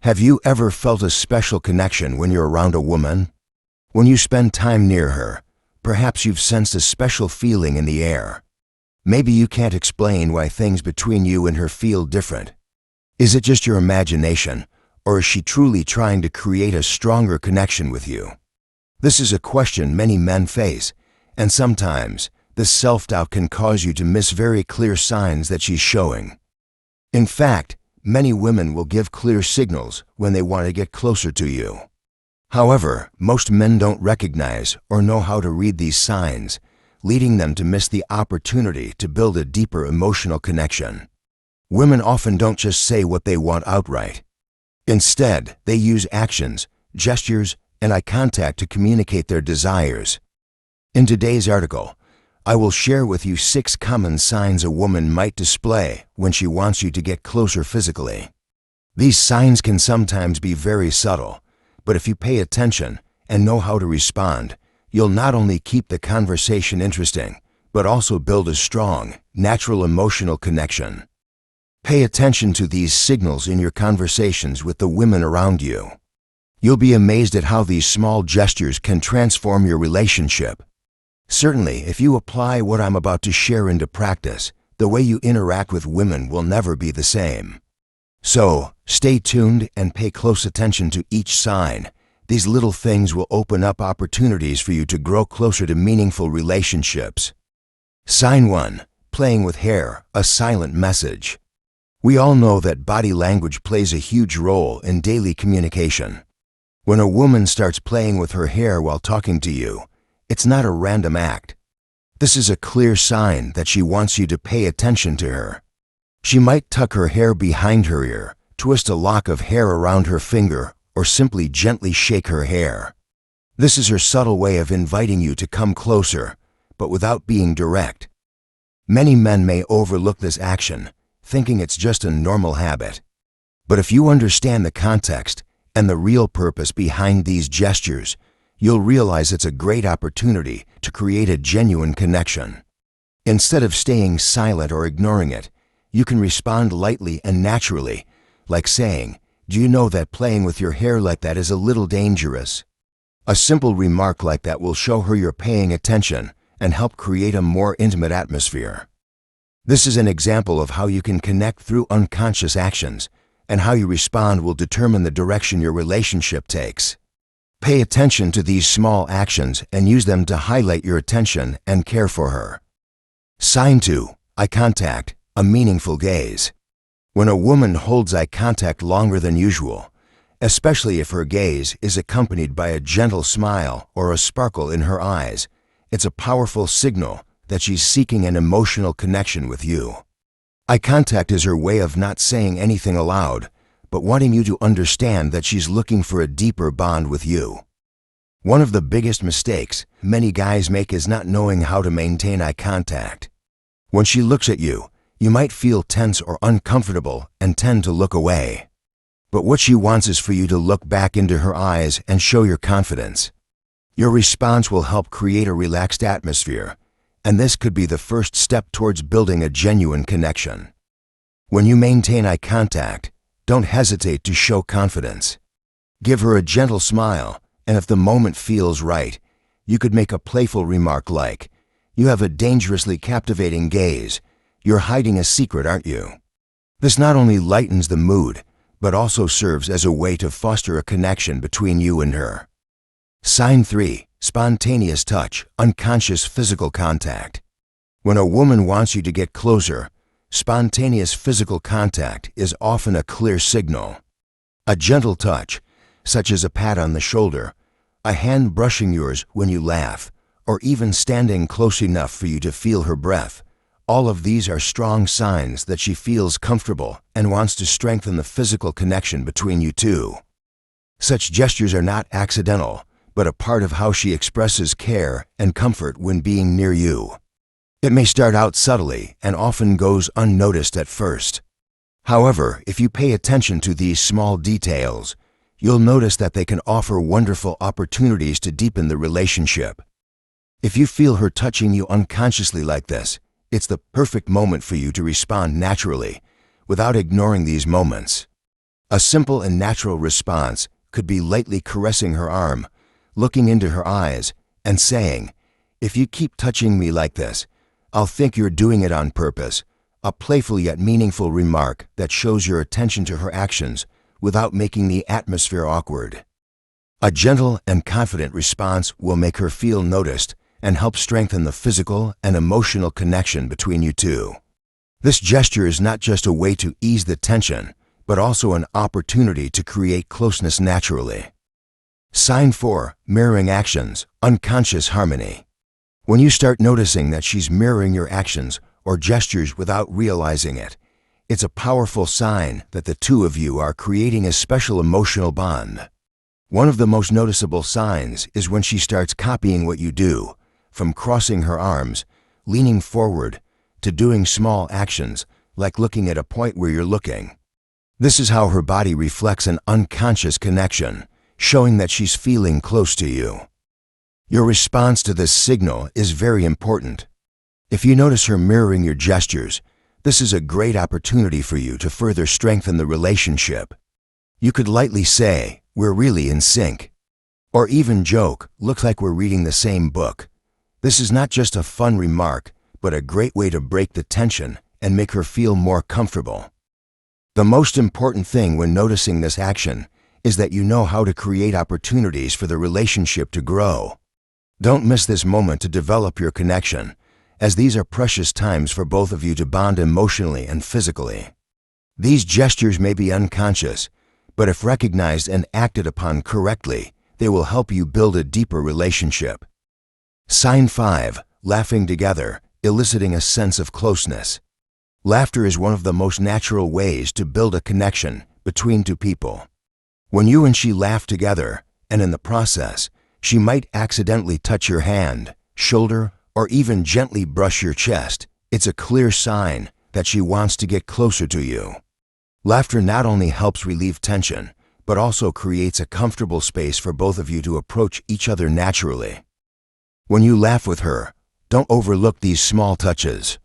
Have you ever felt a special connection when you're around a woman? When you spend time near her, perhaps you've sensed a special feeling in the air. Maybe you can't explain why things between you and her feel different. Is it just your imagination, or is she truly trying to create a stronger connection with you? This is a question many men face, and sometimes this self-doubt can cause you to miss very clear signs that she's showing. In fact, many women will give clear signals when they want to get closer to you. However, most men don't recognize or know how to read these signs, leading them to miss the opportunity to build a deeper emotional connection. Women often don't just say what they want outright. Instead, they use actions, gestures, and eye contact to communicate their desires. In today's article, I will share with you 6 common signs a woman might display when she wants you to get closer physically. These signs can sometimes be very subtle, but if you pay attention and know how to respond, you'll not only keep the conversation interesting, but also build a strong, natural emotional connection. Pay attention to these signals in your conversations with the women around you. You'll be amazed at how these small gestures can transform your relationship. Certainly, if you apply what I'm about to share into practice, the way you interact with women will never be the same. So, stay tuned and pay close attention to each sign. These little things will open up opportunities for you to grow closer to meaningful relationships. Sign 1. Playing with hair, a silent message. We all know that body language plays a huge role in daily communication. When a woman starts playing with her hair while talking to you, it's not a random act. This is a clear sign that she wants you to pay attention to her. She might tuck her hair behind her ear, twist a lock of hair around her finger, or simply gently shake her hair. This is her subtle way of inviting you to come closer, but without being direct. Many men may overlook this action, thinking it's just a normal habit. But if you understand the context and the real purpose behind these gestures, you'll realize it's a great opportunity to create a genuine connection. Instead of staying silent or ignoring it, you can respond lightly and naturally, like saying, "Do you know that playing with your hair like that is a little dangerous?" A simple remark like that will show her you're paying attention and help create a more intimate atmosphere. This is an example of how you can connect through unconscious actions, and how you respond will determine the direction your relationship takes. Pay attention to these small actions and use them to highlight your attention and care for her. Sign 2. Eye contact, a meaningful gaze. When a woman holds eye contact longer than usual, especially if her gaze is accompanied by a gentle smile or a sparkle in her eyes, it's a powerful signal that she's seeking an emotional connection with you. Eye contact is her way of not saying anything aloud, but wanting you to understand that she's looking for a deeper bond with you. One of the biggest mistakes many guys make is not knowing how to maintain eye contact. When she looks at you, you might feel tense or uncomfortable and tend to look away. But what she wants is for you to look back into her eyes and show your confidence. Your response will help create a relaxed atmosphere, and this could be the first step towards building a genuine connection. When you maintain eye contact, don't hesitate to show confidence. Give her a gentle smile, and if the moment feels right, you could make a playful remark like, "You have a dangerously captivating gaze. You're hiding a secret, aren't you?" This not only lightens the mood, but also serves as a way to foster a connection between you and her. Sign 3. Spontaneous touch, unconscious physical contact. When a woman wants you to get closer, spontaneous physical contact is often a clear signal. A gentle touch, such as a pat on the shoulder, a hand brushing yours when you laugh, or even standing close enough for you to feel her breath, all of these are strong signs that she feels comfortable and wants to strengthen the physical connection between you two. Such gestures are not accidental, but a part of how she expresses care and comfort when being near you. It may start out subtly and often goes unnoticed at first. However, if you pay attention to these small details, you'll notice that they can offer wonderful opportunities to deepen the relationship. If you feel her touching you unconsciously like this, it's the perfect moment for you to respond naturally, without ignoring these moments. A simple and natural response could be lightly caressing her arm, looking into her eyes, and saying, "If you keep touching me like this, I'll think you're doing it on purpose," a playful yet meaningful remark that shows your attention to her actions without making the atmosphere awkward. A gentle and confident response will make her feel noticed and help strengthen the physical and emotional connection between you two. This gesture is not just a way to ease the tension, but also an opportunity to create closeness naturally. Sign 4. Mirroring actions, unconscious harmony. When you start noticing that she's mirroring your actions or gestures without realizing it, it's a powerful sign that the two of you are creating a special emotional bond. One of the most noticeable signs is when she starts copying what you do, from crossing her arms, leaning forward, to doing small actions like looking at a point where you're looking. This is how her body reflects an unconscious connection, showing that she's feeling close to you. Your response to this signal is very important. If you notice her mirroring your gestures, this is a great opportunity for you to further strengthen the relationship. You could lightly say, "We're really in sync," or even joke, "Looks like we're reading the same book." This is not just a fun remark, but a great way to break the tension and make her feel more comfortable. The most important thing when noticing this action is that you know how to create opportunities for the relationship to grow. Don't miss this moment to develop your connection, as these are precious times for both of you to bond emotionally and physically. These gestures may be unconscious, but if recognized and acted upon correctly, they will help you build a deeper relationship. Sign 5. Laughing together, eliciting a sense of closeness. Laughter is one of the most natural ways to build a connection between two people. When you and she laugh together, and in the process, she might accidentally touch your hand, shoulder, or even gently brush your chest, it's a clear sign that she wants to get closer to you. Laughter not only helps relieve tension, but also creates a comfortable space for both of you to approach each other naturally. When you laugh with her, don't overlook these small touches.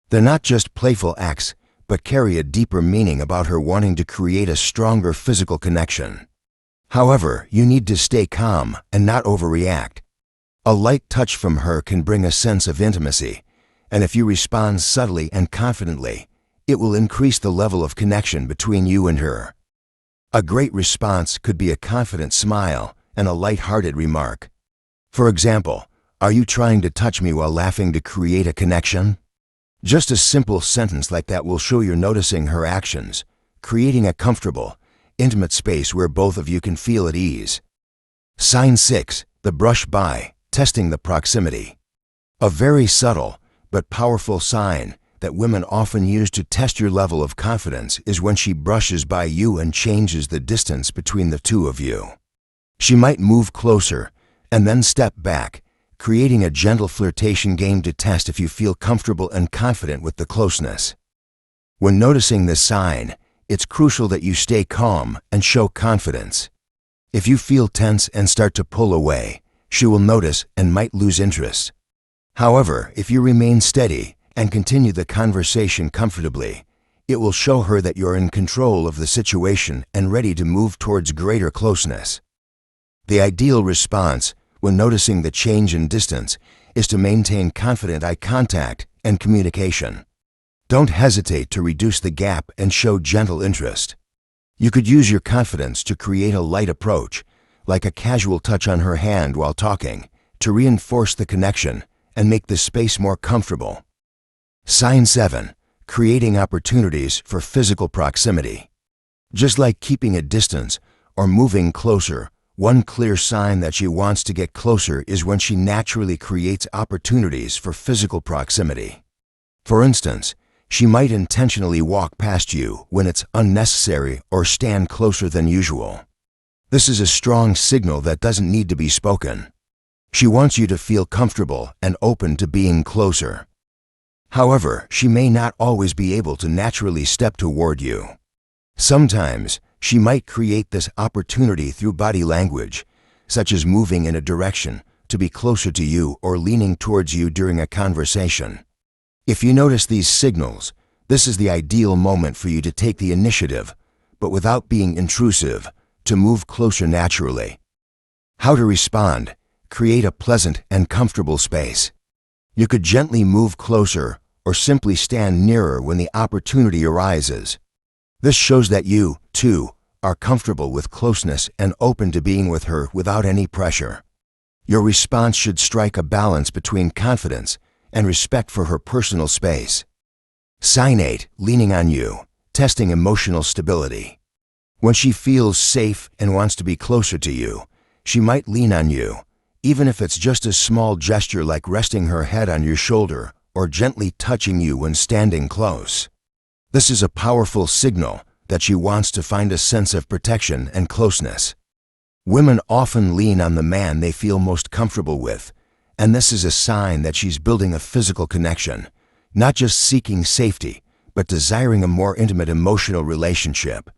They're not just playful acts, but carry a deeper meaning about her wanting to create a stronger physical connection. However, you need to stay calm and not overreact. A light touch from her can bring a sense of intimacy, and if you respond subtly and confidently, it will increase the level of connection between you and her. A great response could be a confident smile and a light-hearted remark. For example, "Are you trying to touch me while laughing to create a connection?" Just a simple sentence like that will show you're noticing her actions, creating a comfortable, intimate space where both of you can feel at ease. Sign 6. The brush by, testing the proximity. A very subtle but powerful sign that women often use to test your level of confidence is when she brushes by you and changes the distance between the two of you. She might move closer and then step back, creating a gentle flirtation game to test if you feel comfortable and confident with the closeness. When noticing this sign, it's crucial that you stay calm and show confidence. If you feel tense and start to pull away, she will notice and might lose interest. However, if you remain steady and continue the conversation comfortably, it will show her that you're in control of the situation and ready to move towards greater closeness. The ideal response when noticing the change in distance is to maintain confident eye contact and communication. Don't hesitate to reduce the gap and show gentle interest. You could use your confidence to create a light approach, like a casual touch on her hand while talking, to reinforce the connection and make the space more comfortable. Sign 7. Creating opportunities for physical proximity. Just like keeping a distance or moving closer, one clear sign that she wants to get closer is when she naturally creates opportunities for physical proximity. For instance, she might intentionally walk past you when it's unnecessary or stand closer than usual. This is a strong signal that doesn't need to be spoken. She wants you to feel comfortable and open to being closer. However, she may not always be able to naturally step toward you. Sometimes, she might create this opportunity through body language, such as moving in a direction to be closer to you or leaning towards you during a conversation. If you notice these signals, this is the ideal moment for you to take the initiative, but without being intrusive, to move closer naturally. How to respond: create a pleasant and comfortable space. You could gently move closer or simply stand nearer when the opportunity arises. This shows that you, too, are comfortable with closeness and open to being with her without any pressure. Your response should strike a balance between confidence and respect for her personal space. Sign 8, leaning on you, testing emotional stability. When she feels safe and wants to be closer to you, she might lean on you, even if it's just a small gesture like resting her head on your shoulder or gently touching you when standing close. This is a powerful signal that she wants to find a sense of protection and closeness. Women often lean on the man they feel most comfortable with, and this is a sign that she's building a physical connection, not just seeking safety, but desiring a more intimate emotional relationship.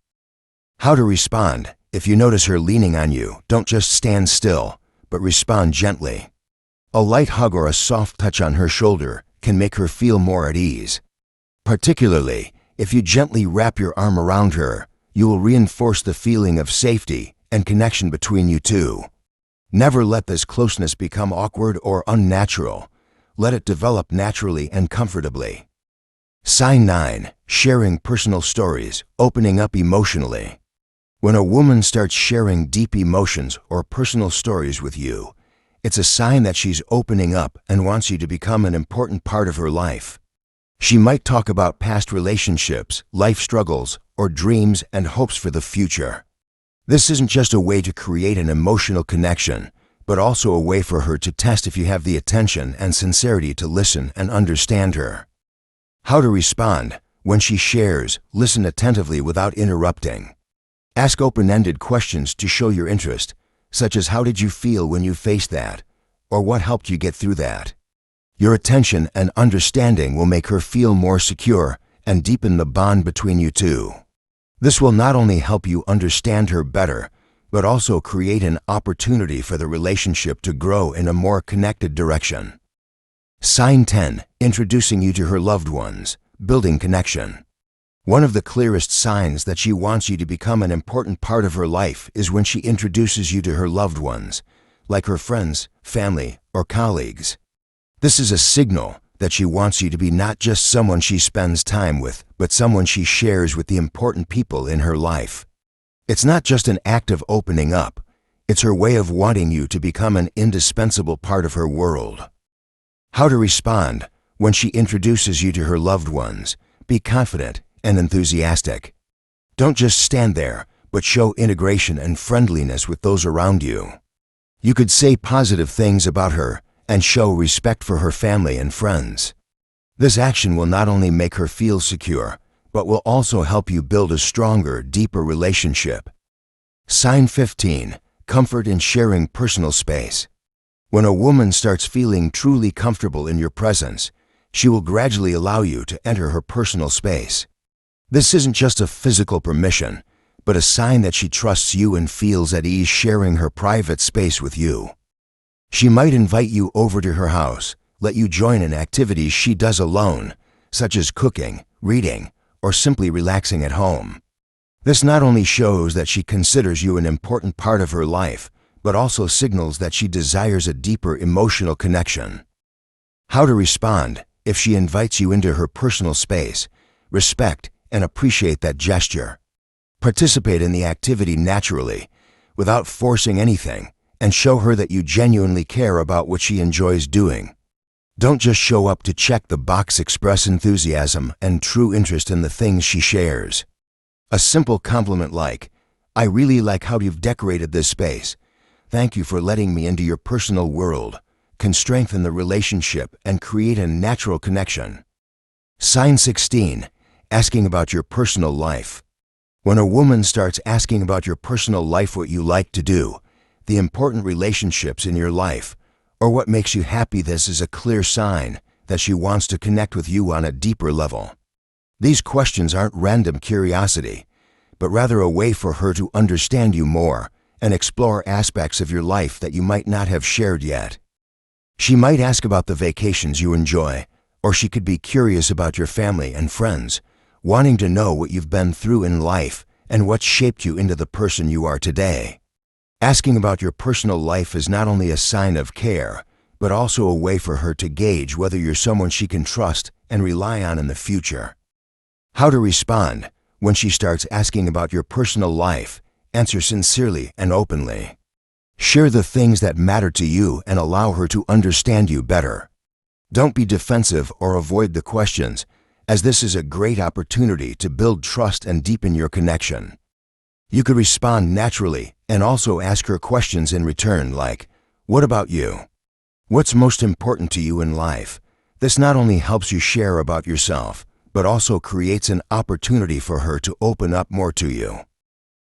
How to respond: if you notice her leaning on you, don't just stand still, but respond gently. A light hug or a soft touch on her shoulder can make her feel more at ease. Particularly, if you gently wrap your arm around her, you will reinforce the feeling of safety and connection between you two. Never let this closeness become awkward or unnatural. Let it develop naturally and comfortably. Sign 9, sharing personal stories, opening up emotionally. When a woman starts sharing deep emotions or personal stories with you, it's a sign that she's opening up and wants you to become an important part of her life. She might talk about past relationships, life struggles, or dreams and hopes for the future. This isn't just a way to create an emotional connection, but also a way for her to test if you have the attention and sincerity to listen and understand her. How to respond: when she shares, listen attentively without interrupting. Ask open-ended questions to show your interest, such as how did you feel when you faced that, or what helped you get through that. Your attention and understanding will make her feel more secure and deepen the bond between you two. This will not only help you understand her better, but also create an opportunity for the relationship to grow in a more connected direction. Sign 10, introducing you to her loved ones, building connection. One of the clearest signs that she wants you to become an important part of her life is when she introduces you to her loved ones, like her friends, family, or colleagues. This is a signal that she wants you to be not just someone she spends time with, but someone she shares with the important people in her life. It's not just an act of opening up, it's her way of wanting you to become an indispensable part of her world. How to respond: when she introduces you to her loved ones, be confident and enthusiastic. Don't just stand there, but show integration and friendliness with those around you. You could say positive things about her and show respect for her family and friends. This action will not only make her feel secure, but will also help you build a stronger, deeper relationship. Sign 15, comfort in sharing personal space. When a woman starts feeling truly comfortable in your presence, she will gradually allow you to enter her personal space. This isn't just a physical permission, but a sign that she trusts you and feels at ease sharing her private space with you. She might invite you over to her house, let you join in activities she does alone, such as cooking, reading, or simply relaxing at home. This not only shows that she considers you an important part of her life, but also signals that she desires a deeper emotional connection. How to respond: if she invites you into her personal space, respect and appreciate that gesture. Participate in the activity naturally, without forcing anything, and show her that you genuinely care about what she enjoys doing. Don't just show up to check the box, express enthusiasm and true interest in the things she shares. A simple compliment like, "I really like how you've decorated this space. Thank you for letting me into your personal world," can strengthen the relationship and create a natural connection. Sign 16, asking about your personal life. When a woman starts asking about your personal life, what you like to do, the important relationships in your life, or what makes you happy, this is a clear sign that she wants to connect with you on a deeper level. These questions aren't random curiosity, but rather a way for her to understand you more and explore aspects of your life that you might not have shared yet. She might ask about the vacations you enjoy, or she could be curious about your family and friends, wanting to know what you've been through in life and what shaped you into the person you are today. Asking about your personal life is not only a sign of care, but also a way for her to gauge whether you're someone she can trust and rely on in the future. How to respond when she starts asking about your personal life. Answer sincerely and openly. Share the things that matter to you and allow her to understand you better. Don't be defensive or avoid the questions, as this is a great opportunity to build trust and deepen your connection. You could respond naturally and also ask her questions in return like, "What about you? What's most important to you in life?" This not only helps you share about yourself, but also creates an opportunity for her to open up more to you.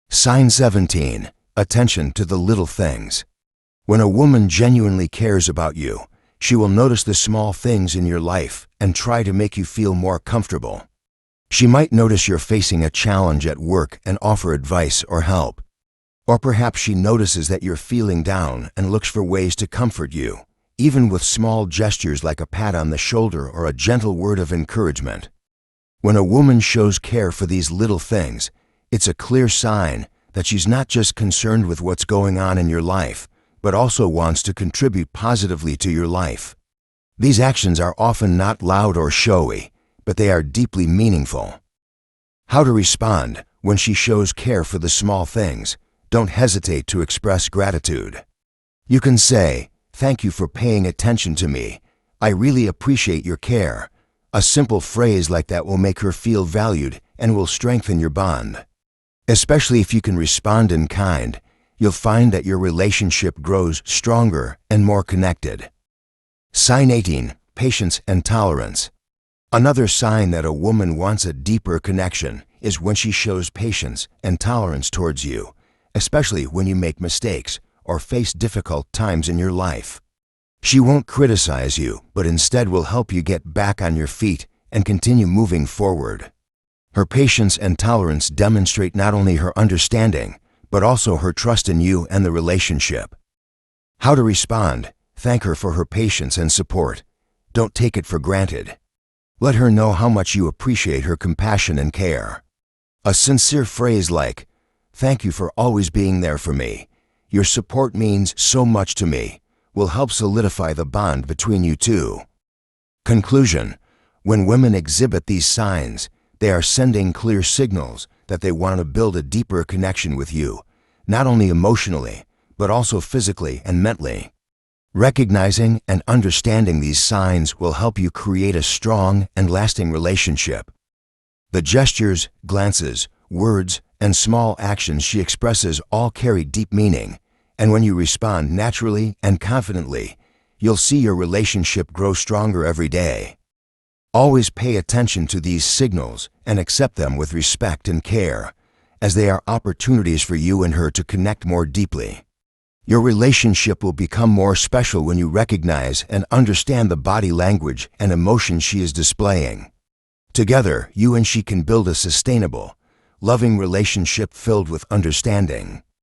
Sign 17. Attention to the little things. When a woman genuinely cares about you, she will notice the small things in your life and try to make you feel more comfortable. She might notice you're facing a challenge at work and offer advice or help. Or perhaps she notices that you're feeling down and looks for ways to comfort you, even with small gestures like a pat on the shoulder or a gentle word of encouragement. When a woman shows care for these little things, it's a clear sign that she's not just concerned with what's going on in your life, but also wants to contribute positively to your life. These actions are often not loud or showy, but they are deeply meaningful. How to respond when she shows care for the small things. Don't hesitate to express gratitude. You can say, "Thank you for paying attention to me. I really appreciate your care." A simple phrase like that will make her feel valued and will strengthen your bond. Especially if you can respond in kind, you'll find that your relationship grows stronger and more connected. Sign 18. Patience and tolerance. Another sign that a woman wants a deeper connection is when she shows patience and tolerance towards you, especially when you make mistakes or face difficult times in your life. She won't criticize you, but instead will help you get back on your feet and continue moving forward. Her patience and tolerance demonstrate not only her understanding, but also her trust in you and the relationship. How to respond. Thank her for her patience and support. Don't take it for granted. Let her know how much you appreciate her compassion and care. A sincere phrase like, "Thank you for always being there for me. Your support means so much to me," will help solidify the bond between you two. Conclusion. When women exhibit these signs, they are sending clear signals that they want to build a deeper connection with you, not only emotionally, but also physically and mentally. Recognizing and understanding these signs will help you create a strong and lasting relationship. The gestures, glances, words, and small actions she expresses all carry deep meaning, and when you respond naturally and confidently, you'll see your relationship grow stronger every day. Always pay attention to these signals and accept them with respect and care, as they are opportunities for you and her to connect more deeply. Your relationship will become more special when you recognize and understand the body language and emotions she is displaying. Together, you and she can build a sustainable, loving relationship filled with understanding.